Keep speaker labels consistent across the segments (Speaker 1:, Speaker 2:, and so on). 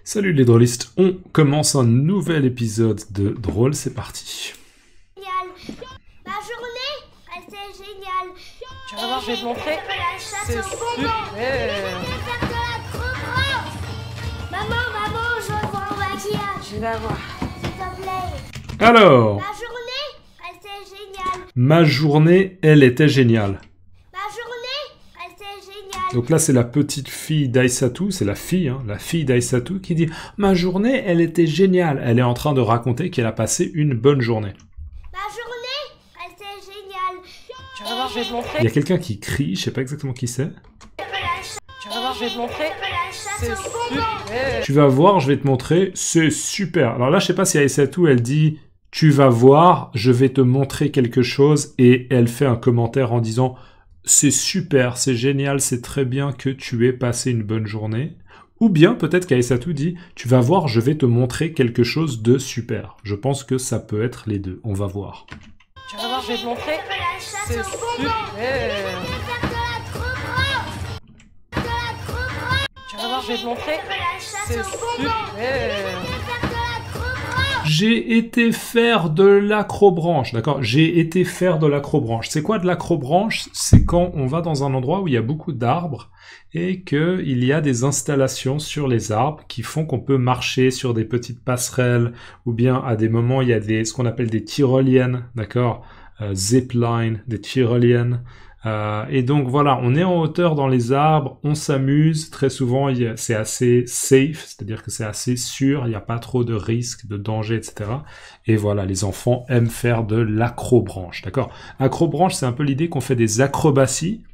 Speaker 1: Salut les drôlistes, on commence un nouvel épisode de Drôle, c'est parti.
Speaker 2: Génial. Ma journée, elle était géniale.
Speaker 3: Tu vas voir, je vais te montrer. C'est
Speaker 2: C'est
Speaker 3: super.
Speaker 2: faire de la croque. Maman, je veux voir mon maquillage.
Speaker 3: Je vais voir.
Speaker 2: S'il te plaît.
Speaker 1: Alors,
Speaker 2: Ma journée, elle était géniale.
Speaker 1: ma journée, elle était géniale.
Speaker 2: Ma journée, elle était géniale.
Speaker 1: Donc là, c'est la petite fille d'Aïssatou, c'est la fille d'Aïssatou qui dit « Ma journée, elle était géniale ». Elle est en train de raconter qu'elle a passé une bonne journée.
Speaker 2: Ma journée, elle était géniale.
Speaker 3: Tu vas voir, je vais te
Speaker 1: Il y
Speaker 3: montrer.
Speaker 1: a quelqu'un qui crie, je sais pas exactement qui c'est.
Speaker 3: Tu vas voir, je vais te montrer. C'est super.
Speaker 1: Tu vas voir, je vais te montrer, c'est super. Alors là, je sais pas si Aïssatou, elle dit « Tu vas voir, je vais te montrer quelque chose » et elle fait un commentaire en disant « C'est super, c'est génial, c'est très bien que tu aies passé une bonne journée ». Ou bien peut-être qu'Aïssatou dit « Tu vas voir, je vais te montrer quelque chose de super ». Je pense que ça peut être les deux, on va voir.
Speaker 3: Tu vas voir, je vais te montrer. C'est super.
Speaker 2: Faire de la croque.
Speaker 3: Tu vas voir, je vais te montrer. C'est super.
Speaker 1: J'ai été faire de l'acrobranche, d'accord? J'ai été faire de l'acrobranche. C'est quoi de l'acrobranche? C'est quand on va dans un endroit où il y a beaucoup d'arbres et qu'il y a des installations sur les arbres qui font qu'on peut marcher sur des petites passerelles ou bien à des moments il y a ce qu'on appelle des tyroliennes, d'accord? Zipline, des tyroliennes. Et donc voilà, on est en hauteur dans les arbres, on s'amuse, très souvent c'est assez safe, c'est-à-dire que c'est assez sûr, il n'y a pas trop de risques, de dangers, etc. Et voilà, les enfants aiment faire de l'acrobranche, d'accord? Acrobranche, c'est un peu l'idée qu'on fait des acrobaties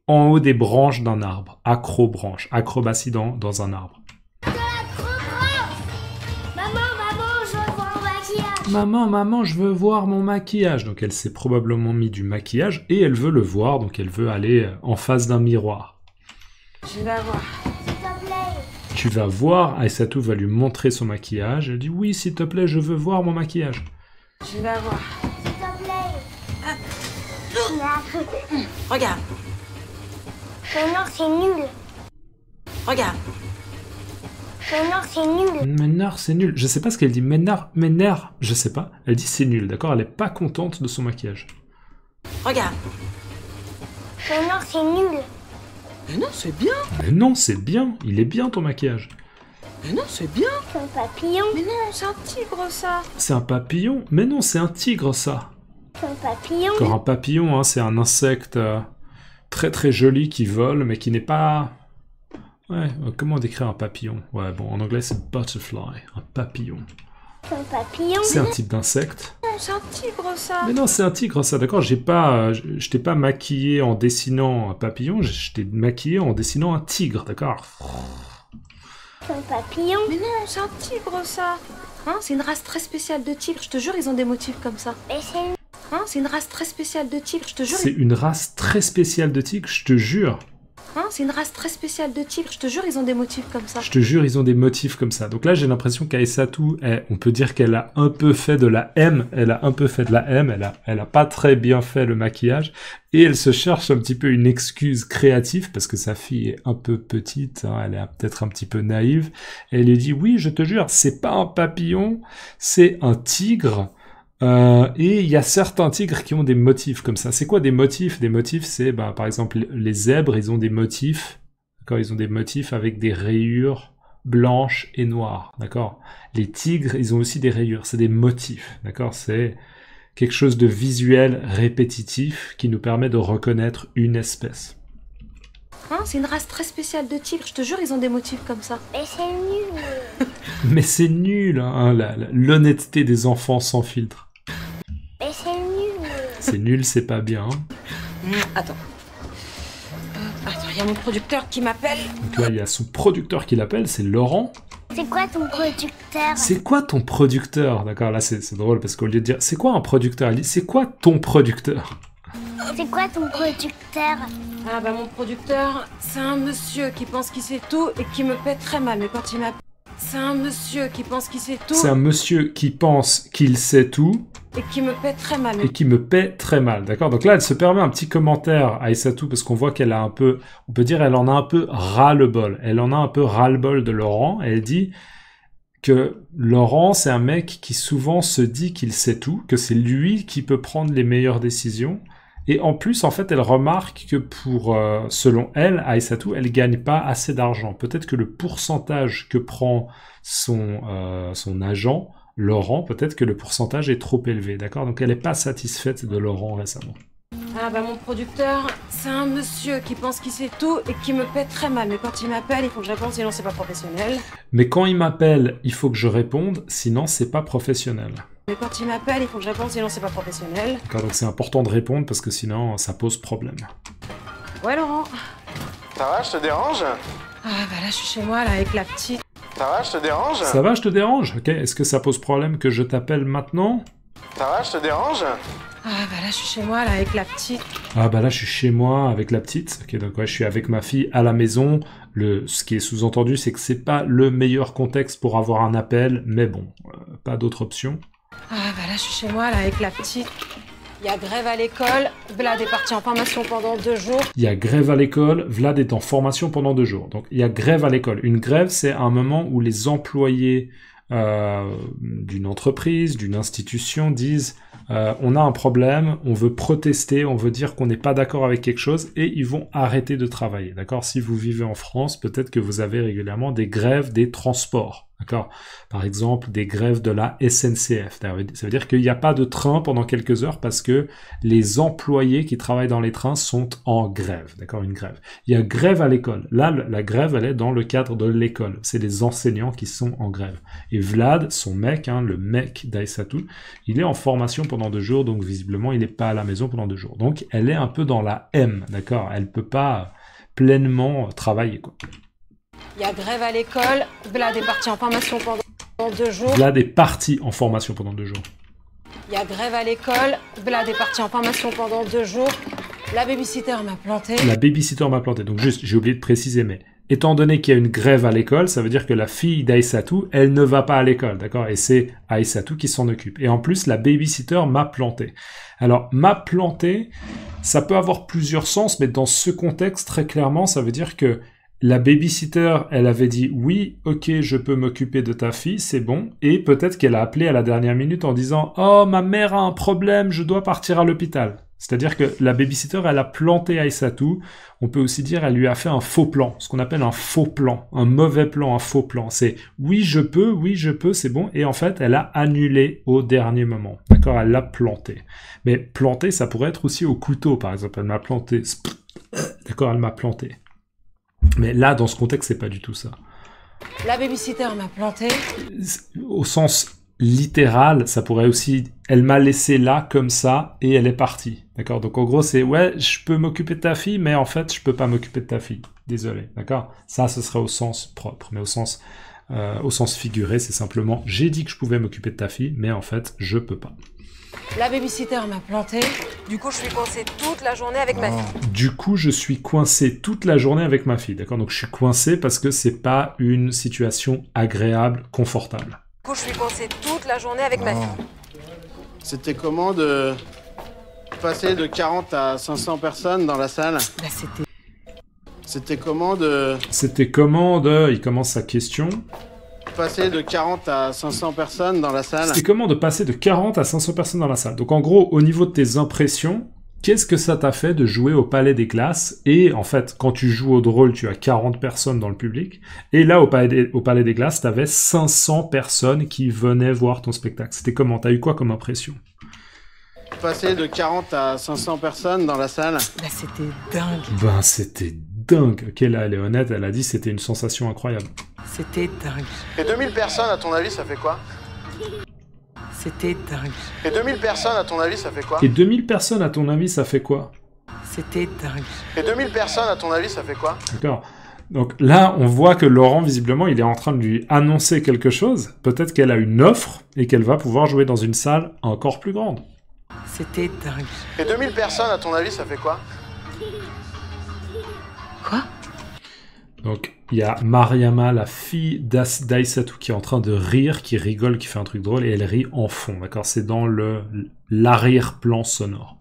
Speaker 1: en haut des branches d'un arbre. Acrobranche, acrobatie dans un arbre. Maman, je veux voir mon maquillage. Donc elle s'est probablement mis du maquillage et elle veut le voir, donc elle veut aller en face d'un miroir.
Speaker 3: Je vais voir.
Speaker 2: S'il te plaît.
Speaker 1: Tu vas voir, Aïssatou va lui montrer son maquillage. Elle dit oui, s'il te plaît, je veux voir mon maquillage.
Speaker 3: Je vais voir.
Speaker 2: S'il te plaît.
Speaker 3: Regarde.
Speaker 2: Mais non, c'est nul.
Speaker 3: Regarde.
Speaker 2: Mais non, c'est nul.
Speaker 1: Ménard, c'est nul. Je sais pas ce qu'elle dit. Ménard, je sais pas. Elle dit c'est nul, d'accord? Elle est pas contente de son maquillage.
Speaker 3: Regarde.
Speaker 2: Mais non, c'est nul.
Speaker 3: Mais non, c'est bien.
Speaker 1: Mais non, c'est bien. Il est bien ton maquillage.
Speaker 3: Mais non, c'est bien.
Speaker 2: C'est un papillon.
Speaker 3: Mais non, c'est un tigre, ça.
Speaker 1: C'est un papillon. Mais non, c'est un tigre, ça.
Speaker 2: C'est un papillon.
Speaker 1: Encore un papillon, hein, c'est un insecte très très joli qui vole, mais qui n'est pas... Ouais, comment décrire un papillon? Ouais, bon, en anglais c'est butterfly, un papillon.
Speaker 2: C'est un papillon.
Speaker 1: C'est un type d'insecte.
Speaker 3: Non, c'est un tigre, ça.
Speaker 1: Mais non, c'est un tigre, ça, d'accord? Je t'ai pas maquillé en dessinant un papillon, je t'ai maquillé en dessinant un tigre, d'accord?
Speaker 2: C'est un papillon.
Speaker 3: Mais non, c'est un tigre, ça. Hein, c'est une race très spéciale de tigres. Je te jure, ils ont des motifs comme ça.
Speaker 2: Mais c'est nul.
Speaker 3: Hein, c'est une race très spéciale de tigres. Je te jure.
Speaker 1: C'est une race très spéciale de tigre, je te jure.
Speaker 3: Hein, c'est une race très spéciale de tigres. Je te jure, ils ont des motifs comme ça.
Speaker 1: Je te jure, ils ont des motifs comme ça. Donc là, j'ai l'impression qu'Aïssatou, on peut dire qu'elle a un peu fait de la M. Elle a pas très bien fait le maquillage. Et elle se cherche un petit peu une excuse créative parce que sa fille est un peu petite, hein, elle est peut-être un petit peu naïve. Et elle lui dit, oui, je te jure, c'est pas un papillon, c'est un tigre. Et il y a certains tigres qui ont des motifs comme ça. C'est quoi des motifs? Des motifs, c'est par exemple les zèbres, ils ont des motifs. D'accord, ils ont des motifs avec des rayures blanches et noires. D'accord. Les tigres, ils ont aussi des rayures. C'est des motifs. D'accord. C'est quelque chose de visuel répétitif qui nous permet de reconnaître une espèce.
Speaker 3: Hein, c'est une race très spéciale de tigres. Je te jure, ils ont des motifs comme ça.
Speaker 2: Mais c'est nul.
Speaker 1: Mais c'est nul, hein, l'honnêteté des enfants sans filtre.
Speaker 2: Mais c'est nul.
Speaker 1: C'est nul, c'est pas bien.
Speaker 3: Attends. Attends, il y a mon producteur qui m'appelle.
Speaker 1: Donc là, il y a son producteur qui l'appelle, c'est Laurent.
Speaker 2: C'est quoi ton producteur?
Speaker 1: C'est quoi ton producteur? D'accord, là c'est drôle parce qu'au lieu de dire c'est quoi un producteur, il dit c'est quoi ton producteur?
Speaker 2: C'est quoi ton producteur?
Speaker 3: Ah bah mon producteur, c'est un monsieur qui pense qu'il sait tout et qui me paie très mal. Mais quand il m'appelle, C'est un monsieur qui pense qu'il sait tout
Speaker 1: C'est un monsieur qui pense qu'il sait tout
Speaker 3: et qui me paie très mal.
Speaker 1: et qui me paie très mal, d'accord? Donc là, elle se permet un petit commentaire à Aïssatou parce qu'on voit qu'elle a un peu, on peut dire, elle en a un peu ras-le-bol. Elle en a un peu ras-le-bol de Laurent. Elle dit que Laurent, c'est un mec qui souvent se dit qu'il sait tout, que c'est lui qui peut prendre les meilleures décisions. Et en plus, en fait, elle remarque que pour, selon elle, Aïssatou, elle gagne pas assez d'argent. Peut-être que le pourcentage que prend son agent, Laurent, peut-être que le pourcentage est trop élevé, d'accord? Donc elle n'est pas satisfaite de Laurent récemment.
Speaker 3: Ah bah mon producteur, c'est un monsieur qui pense qu'il sait tout et qui me paie très mal. Mais quand il m'appelle, il faut que je réponde, sinon c'est pas professionnel.
Speaker 1: Mais quand il m'appelle, il faut que je réponde, sinon c'est pas professionnel.
Speaker 3: Mais quand il m'appelle, il faut que je réponde, sinon c'est pas professionnel.
Speaker 1: D'accord, donc c'est important de répondre parce que sinon ça pose problème.
Speaker 3: Ouais Laurent.
Speaker 4: Ça va, je te dérange?
Speaker 3: Ah bah là je suis chez moi là avec la petite.
Speaker 4: Ça va, je te dérange?
Speaker 1: Ça va, je te dérange? Ok, est-ce que ça pose problème que je t'appelle maintenant?
Speaker 4: Ça va, je te dérange?
Speaker 3: Ah bah là je suis chez moi là avec la petite.
Speaker 1: Ah bah là je suis chez moi avec la petite. Ok, donc ouais, je suis avec ma fille à la maison. Ce qui est sous-entendu, c'est que c'est pas le meilleur contexte pour avoir un appel, mais bon, pas d'autre option.
Speaker 3: Ah bah là je suis chez moi là avec la petite. Il y a grève à l'école, Vlad est parti en formation pendant 2 jours.
Speaker 1: Il y a grève à l'école, Vlad est en formation pendant 2 jours. Donc il y a grève à l'école. Une grève, c'est un moment où les employés d'une entreprise, d'une institution disent on a un problème, on veut protester, on veut dire qu'on n'est pas d'accord avec quelque chose et ils vont arrêter de travailler. D'accord? Si vous vivez en France, peut-être que vous avez régulièrement des grèves des transports. D'accord? Par exemple, des grèves de la SNCF. Ça veut dire qu'il n'y a pas de train pendant quelques heures parce que les employés qui travaillent dans les trains sont en grève. D'accord? Une grève. Il y a grève à l'école. Là, la grève, elle est dans le cadre de l'école. C'est les enseignants qui sont en grève. Et Vlad, son mec, le mec d'Aïssatou, il est en formation pendant 2 jours, donc visiblement, il n'est pas à la maison pendant 2 jours. Donc, elle est un peu dans la M. D'accord? Elle peut pas pleinement travailler, quoi.
Speaker 3: Il y a grève à l'école, Vlad est parti en formation pendant 2 jours.
Speaker 1: Vlad est parti en formation pendant 2 jours.
Speaker 3: Il y a grève à l'école, Vlad est parti en formation pendant 2 jours. La babysitter m'a planté.
Speaker 1: La babysitter m'a planté. Donc juste, j'ai oublié de préciser, mais étant donné qu'il y a une grève à l'école, ça veut dire que la fille d'Aïssatou, elle ne va pas à l'école, d'accord? Et c'est Aïssatou qui s'en occupe. Et en plus, la babysitter m'a planté. Alors, m'a planté, ça peut avoir plusieurs sens, mais dans ce contexte, très clairement, ça veut dire que la babysitter, elle avait dit « Oui, ok, je peux m'occuper de ta fille, c'est bon. » Et peut-être qu'elle a appelé à la dernière minute en disant « Oh, ma mère a un problème, je dois partir à l'hôpital. » C'est-à-dire que la babysitter, elle a planté Aïssatou. On peut aussi dire elle lui a fait un faux plan, ce qu'on appelle un faux plan, un mauvais plan, un faux plan. C'est « Oui, je peux, c'est bon. » Et en fait, elle a annulé au dernier moment. D'accord? Elle l'a planté. Mais planté, ça pourrait être aussi au couteau, par exemple. Elle m'a planté. D'accord? Elle m'a planté. Mais là, dans ce contexte, c'est pas du tout ça.
Speaker 3: La babysitter m'a planté.
Speaker 1: Au sens littéral, ça pourrait aussi... Elle m'a laissé là, comme ça, et elle est partie. D'accord? Donc en gros, c'est « Ouais, je peux m'occuper de ta fille, mais en fait, je peux pas m'occuper de ta fille. Désolé. » D'accord? Ça, ce serait au sens propre. Mais au sens figuré, c'est simplement « J'ai dit que je pouvais m'occuper de ta fille, mais en fait, je peux pas. »
Speaker 3: La babysitter m'a planté. Du coup, je suis coincée toute la journée avec ma fille.
Speaker 1: Du coup, je suis coincé toute la journée avec ma fille. D'accord? Donc, je suis coincé parce que c'est pas une situation agréable, confortable.
Speaker 3: Du coup, je suis coincée toute la journée avec ma fille.
Speaker 4: C'était comment de passer de 40 à 500 personnes dans la salle?
Speaker 3: Bah, c'était...
Speaker 4: C'était comment de
Speaker 1: Il commence sa question.
Speaker 4: passer de 40 à 500 personnes dans la salle?
Speaker 1: C'était comment de passer de 40 à 500 personnes dans la salle? Donc en gros, au niveau de tes impressions, qu'est-ce que ça t'a fait de jouer au Palais des Glaces? Et en fait, quand tu joues au drôle, tu as 40 personnes dans le public. Et là, au Palais des Glaces, t'avais 500 personnes qui venaient voir ton spectacle. C'était comment? T'as eu quoi comme impression?
Speaker 4: Passer de 40 à 500 personnes dans la salle?
Speaker 3: Bah, c'était dingue.
Speaker 1: Ben, c'était dingue. Ok, là, elle est honnête, elle a dit c'était une sensation incroyable.
Speaker 3: C'était dingue.
Speaker 4: Et 2000 personnes, à ton avis, ça fait quoi?
Speaker 3: C'était dingue.
Speaker 4: Et 2000 personnes, à ton avis, ça fait quoi?
Speaker 1: Et 2000 personnes, à ton avis, ça fait quoi?
Speaker 3: C'était dingue.
Speaker 4: Et 2000 personnes, à ton avis, ça fait quoi?
Speaker 1: D'accord. Donc là, on voit que Laurent, visiblement, il est en train de lui annoncer quelque chose. Peut-être qu'elle a une offre et qu'elle va pouvoir jouer dans une salle encore plus grande.
Speaker 3: C'était dingue.
Speaker 4: Et 2000 personnes, à ton avis, ça fait quoi?
Speaker 3: Quoi?
Speaker 1: Donc, il y a Mariama, la fille d'Aïssatou, qui est en train de rire, qui rigole, qui fait un truc drôle, et elle rit en fond, d'accord? C'est dans l'arrière-plan sonore.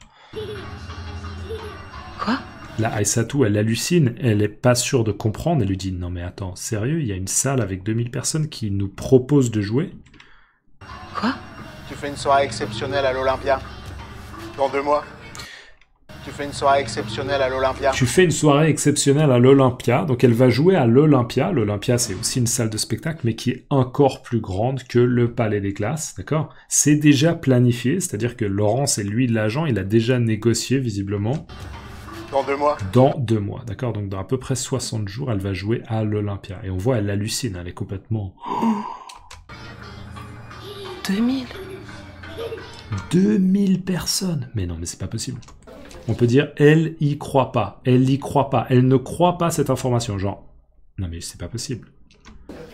Speaker 3: Quoi?
Speaker 1: Là, Aïssatou, elle hallucine, elle est pas sûre de comprendre, elle lui dit « Non mais attends, sérieux, il y a une salle avec 2000 personnes qui nous proposent de jouer ?»
Speaker 3: Quoi?
Speaker 4: Tu fais une soirée exceptionnelle à l'Olympia. Dans 2 mois. Tu fais une soirée exceptionnelle à l'Olympia.
Speaker 1: Tu fais une soirée exceptionnelle à l'Olympia, donc elle va jouer à l'Olympia. L'Olympia, c'est aussi une salle de spectacle, mais qui est encore plus grande que le Palais des Glaces, d'accord? C'est déjà planifié, c'est-à-dire que Laurence et lui, l'agent, il a déjà négocié, visiblement.
Speaker 4: Dans 2 mois.
Speaker 1: Dans 2 mois, d'accord? Donc dans à peu près 60 jours, elle va jouer à l'Olympia. Et on voit, elle hallucine, elle est complètement...
Speaker 3: 2000.
Speaker 1: 2000 personnes! Mais non, mais c'est pas possible. On peut dire, elle y croit pas. Elle y croit pas. Elle ne croit pas cette information. Genre, non mais c'est pas possible.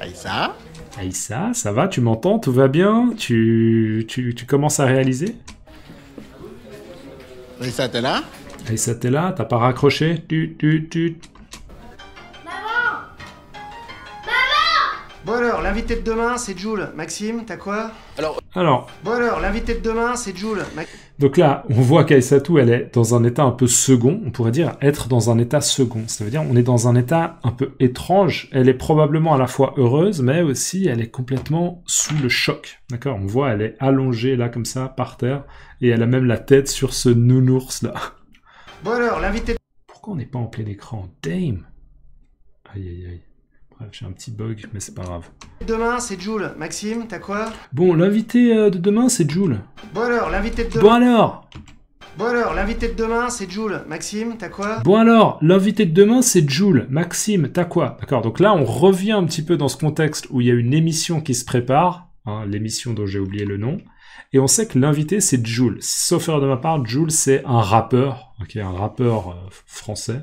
Speaker 4: Aïssa?
Speaker 1: Aïssa, ça va? Tu m'entends? Tout va bien? Tu commences à réaliser?
Speaker 4: Aïssa, t'es là?
Speaker 1: Aïssa, t'es là? T'as pas raccroché?
Speaker 5: Bon alors, l'invité de demain, c'est Jules. Maxime, t'as quoi?
Speaker 1: Alors,
Speaker 5: Bon alors, l'invité de demain, c'est Jules.
Speaker 1: donc là, on voit qu'Aïssatou, elle est dans un état un peu second. On pourrait dire être dans un état second. Ça veut dire on est dans un état un peu étrange. Elle est probablement à la fois heureuse, mais aussi elle est complètement sous le choc. D'accord? On voit, elle est allongée là comme ça, par terre, et elle a même la tête sur ce nounours là.
Speaker 5: Bon alors, l'invité de...
Speaker 1: Pourquoi on n'est pas en plein écran? Damn! Aïe aïe aïe. Bref, j'ai un petit bug, mais c'est pas grave.
Speaker 5: demain, c'est Jules. Maxime, t'as quoi?
Speaker 1: Bon, l'invité de demain, c'est Jules.
Speaker 5: Bon alors, l'invité de
Speaker 1: Bon
Speaker 5: demain...
Speaker 1: alors!
Speaker 5: Bon alors, l'invité de demain, c'est Jules. Maxime, t'as quoi?
Speaker 1: Bon alors, l'invité de demain, c'est Jules. Maxime, t'as quoi? D'accord, donc là, on revient un petit peu dans ce contexte où il y a une émission qui se prépare, hein, l'émission dont j'ai oublié le nom, et on sait que l'invité, c'est Jules. Sauf erreur de ma part, Jules, c'est un rappeur, ok, un rappeur français.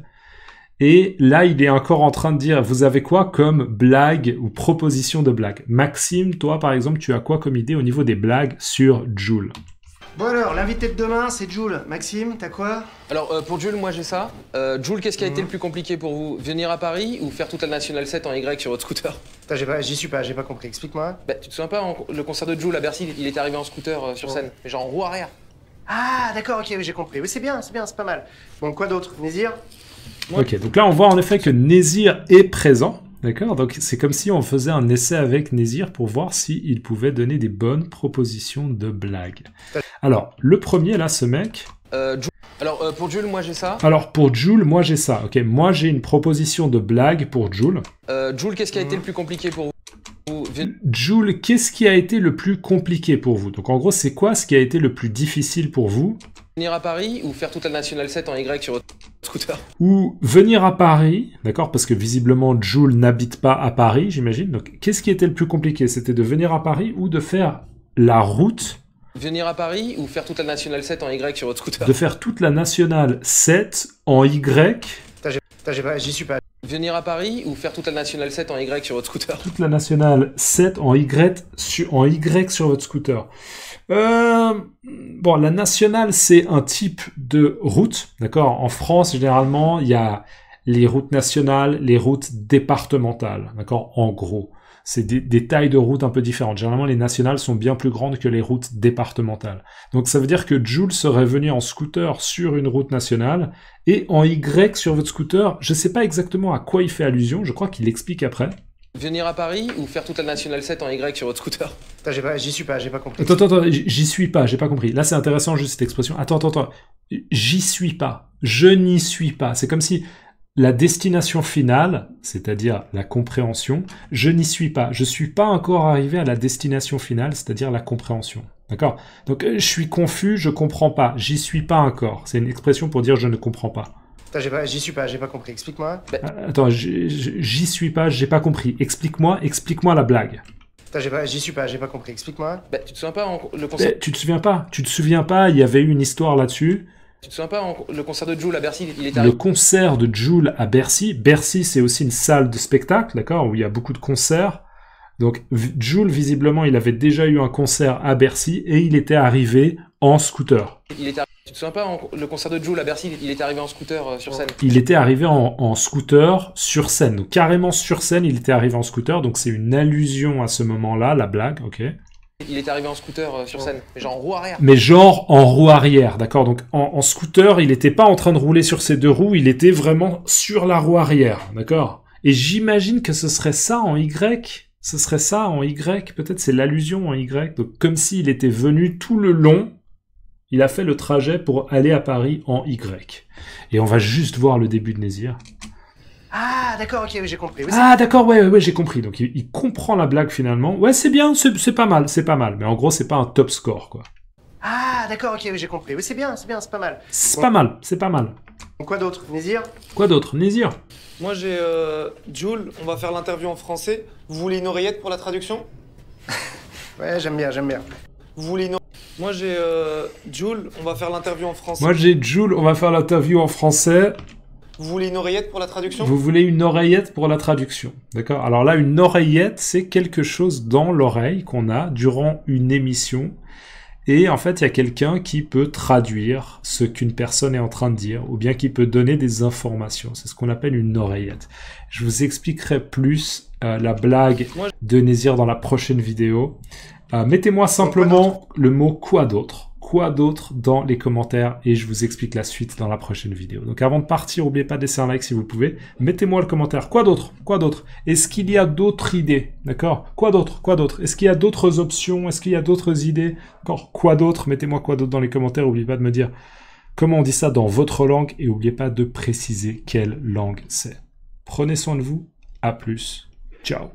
Speaker 1: Et là, il est encore en train de dire, vous avez quoi comme blague ou proposition de blague? Maxime, toi, par exemple, tu as quoi comme idée au niveau des blagues sur Jules?
Speaker 5: Bon alors, l'invité de demain, c'est Jules. Maxime, t'as quoi?
Speaker 6: Alors, pour Jules, moi j'ai ça. Jules, qu'est-ce qui a été le plus compliqué pour vous? Venir à Paris ou faire toute la National 7 en Y sur votre scooter?
Speaker 5: Putain, j'y suis pas, j'ai pas compris. Explique-moi.
Speaker 6: Bah, tu te souviens pas, le concert de Jules à Bercy, il était arrivé en scooter sur scène, mais genre en roue arrière.
Speaker 5: Ah, d'accord, ok, oui, j'ai compris. Oui, c'est bien, c'est pas mal. Bon, quoi d'autre? Nézir?
Speaker 1: Ok, donc là on voit en effet que Nézir est présent, d'accord? Donc c'est comme si on faisait un essai avec Nézir pour voir s'il pouvait donner des bonnes propositions de blagues. Alors, le premier là, ce mec...
Speaker 6: Alors, pour Jules, moi j'ai ça.
Speaker 1: Alors, pour Jules, moi j'ai ça, ok? Moi j'ai une proposition de blague pour Jules.
Speaker 6: Jules, qu'est-ce qui a été le plus compliqué pour vous?
Speaker 1: Jules, qu'est-ce qui a été le plus compliqué pour vous? Donc en gros, c'est quoi ce qui a été le plus difficile pour vous?
Speaker 6: Venir à Paris ou faire toute la National 7 en Y sur votre scooter?
Speaker 1: Ou venir à Paris, d'accord? Parce que visiblement, Jules n'habite pas à Paris, j'imagine. Donc qu'est-ce qui était le plus compliqué? C'était de venir à Paris ou de faire la route?
Speaker 6: Venir à Paris ou faire toute la National 7 en Y sur votre scooter?
Speaker 1: De faire toute la Nationale 7 en Y.
Speaker 5: J'y suis pas.
Speaker 6: Venir à Paris ou faire toute la National 7 en Y sur votre scooter?
Speaker 1: Toute la Nationale 7 en Y sur votre scooter. Bon, la nationale, c'est un type de route, d'accord? En France, généralement, il y a les routes nationales, les routes départementales, d'accord? En gros, c'est des tailles de routes un peu différentes. Généralement, les nationales sont bien plus grandes que les routes départementales. Donc, ça veut dire que Jules serait venu en scooter sur une route nationale et en Y sur votre scooter. Je sais pas exactement à quoi il fait allusion. Je crois qu'il explique après.
Speaker 6: Venir à Paris ou faire toute la National 7 en Y sur votre scooter?
Speaker 5: Putain, j'y suis pas, j'ai pas compris.
Speaker 1: Attends, j'y suis pas, j'ai pas compris. Là, c'est intéressant, juste cette expression. Attends. J'y suis pas. Je n'y suis pas. C'est comme si la destination finale, c'est-à-dire la compréhension, je n'y suis pas. Je suis pas encore arrivé à la destination finale, c'est-à-dire la compréhension. D'accord? Donc, je suis confus, je comprends pas. J'y suis pas encore. C'est une expression pour dire je ne comprends pas.
Speaker 5: Putain, j'y suis pas, j'ai pas compris. Explique-moi.
Speaker 1: Attends, j'y suis pas, j'ai pas compris. Explique-moi la blague.
Speaker 5: Putain, j'y suis pas, j'ai pas compris. Explique-moi.
Speaker 6: Bah, tu te souviens pas, le concert...
Speaker 1: Tu te souviens pas, il y avait eu une histoire là-dessus.
Speaker 6: Tu te souviens pas, le concert de Jules à Bercy, il était arrivé...
Speaker 1: Le concert de Jules à Bercy. Bercy, c'est aussi une salle de spectacle, d'accord, où il y a beaucoup de concerts. Donc Jul, visiblement, il avait déjà eu un concert à Bercy et il était arrivé en scooter.
Speaker 6: Tu te souviens pas, le concert de Jul à Bercy, il était arrivé en scooter sur scène.
Speaker 1: Il était arrivé en scooter sur scène. Donc carrément sur scène, il était arrivé en scooter. Donc c'est une allusion à ce moment-là, la blague, ok.
Speaker 6: Il était arrivé en scooter sur scène, mais genre en roue arrière.
Speaker 1: Mais genre en roue arrière, d'accord. Donc en scooter, il n'était pas en train de rouler sur ses deux roues, il était vraiment sur la roue arrière, d'accord. Et j'imagine que ce serait ça en Y. Ce serait ça en Y. Peut-être c'est l'allusion en Y. Donc comme s'il était venu tout le long. Il a fait le trajet pour aller à Paris en Y. Et on va juste voir le début de Nézir.
Speaker 5: Ah, d'accord, ok, oui, j'ai compris. Oui,
Speaker 1: Ah, d'accord, ouais, j'ai compris. Donc, il comprend la blague finalement. Ouais, c'est bien, c'est pas mal, c'est pas mal. Mais en gros, c'est pas un top score, quoi.
Speaker 5: Ah, d'accord, ok, oui, j'ai compris. Oui, c'est bien, c'est pas mal.
Speaker 1: C'est pas mal, c'est pas mal.
Speaker 5: Quoi d'autre, Nézir?
Speaker 1: Quoi d'autre, Nézir?
Speaker 7: Moi j'ai Jul, on va faire l'interview en français. Vous voulez une oreillette pour la traduction?
Speaker 5: Ouais, j'aime bien.
Speaker 7: Vous voulez une Moi j'ai Jul, on va faire l'interview en français.
Speaker 1: Moi j'ai Jul, on va faire l'interview en français.
Speaker 7: Vous voulez une oreillette pour la traduction?
Speaker 1: Vous voulez une oreillette pour la traduction. D'accord? Alors là, une oreillette, c'est quelque chose dans l'oreille qu'on a durant une émission. Et en fait, il y a quelqu'un qui peut traduire ce qu'une personne est en train de dire, ou bien qui peut donner des informations. C'est ce qu'on appelle une oreillette. Je vous expliquerai plus la blague de Nézir dans la prochaine vidéo. Mettez-moi simplement le mot quoi d'autre dans les commentaires et je vous explique la suite dans la prochaine vidéo. Donc avant de partir, n'oubliez pas de laisser un like si vous pouvez. Mettez-moi le commentaire. Quoi d'autre? Est-ce qu'il y a d'autres idées? D'accord? Quoi d'autre? Est-ce qu'il y a d'autres options? Est-ce qu'il y a d'autres idées? Encore quoi d'autre? Mettez-moi quoi d'autre dans les commentaires. N'oubliez pas de me dire comment on dit ça dans votre langue et n'oubliez pas de préciser quelle langue c'est. Prenez soin de vous. À plus. Ciao.